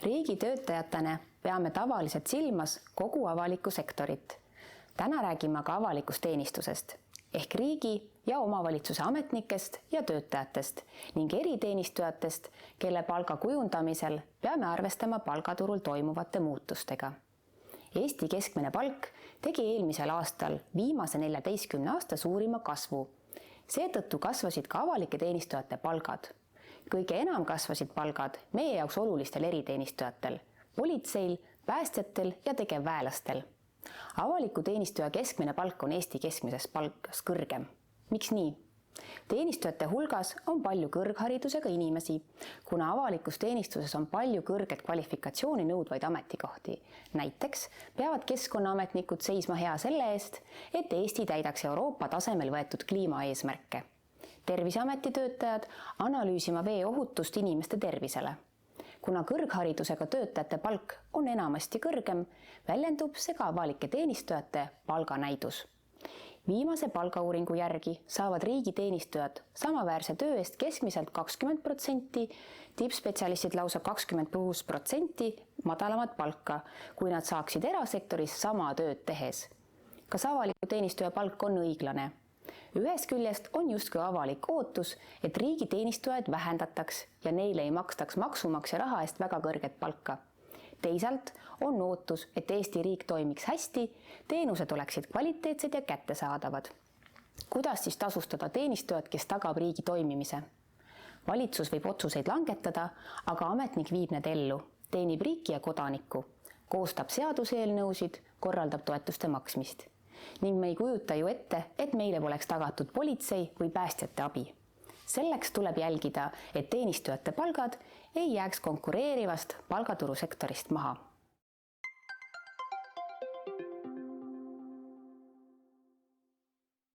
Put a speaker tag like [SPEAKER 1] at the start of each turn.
[SPEAKER 1] Riigitöötajatena peame tavaliselt silmas kogu avalikku sektorit. Täna räägime ka avalikust teenistusest ehk riigi ja omavalitsuse ametnikest ja töötajatest ning eriteenistujatest, kelle palga kujundamisel peame arvestama palgaturul toimuvate muutustega. Eesti keskmine palk tegi eelmisel aastal viimase 14 aasta suurima kasvu. Seetõttu kasvasid ka avalike teenistujate palgad. Kõige enam kasvasid palgad meie jaoks olulistel eriteenistujatel, politseil, päästjatel ja tegevväelastel. Avaliku teenistuja keskmine palk on Eesti keskmisest palkast kõrgem. Miks nii? Teenistujate hulgas on palju kõrgharidusega inimesi, kuna avalikus teenistuses on palju kõrget kvalifikatsiooni nõudvaid ametikohti. Näiteks peavad keskkonnaametnikud seisma hea selle eest, et Eesti täidaks Euroopa tasemel võetud kliimaeesmärke. Terviseameti töötajad analüüsima vee ohutust inimeste tervisele. Kuna kõrgharidusega töötajate palk on enamasti kõrgem, väljendub see ka avalike teenistujate palganäidus. Viimase palgauuringu järgi saavad riigiteenistujad samaväärse töö eest keskmiselt 20%, tippspetsialistid lausa 26% madalamat palka, kui nad saaksid erasektoris sama tööd tehes. Kas avaliku teenistuja palk on õiglane? Ühest küljest on justkui avalik ootus, et riigiteenistujaid vähendataks ja neile ei makstaks maksumaksja raha eest väga kõrget palka. Teisalt on ootus, et Eesti riik toimiks hästi, teenused oleksid kvaliteetsed ja kättesaadavad. Kuidas siis tasustada teenistujad, kes tagab riigi toimimise? Valitsus võib otsuseid langetada, aga ametnik viib need ellu, teenib riiki ja kodanikku, koostab seaduseelnõusid, korraldab toetuste maksmist. Ning me ei kujuta ju ette, et meile poleks tagatud politsei või päästjate abi. Selleks tuleb jälgida, et teenistujate palgad ei jääks konkureerivast palgaturusektorist maha.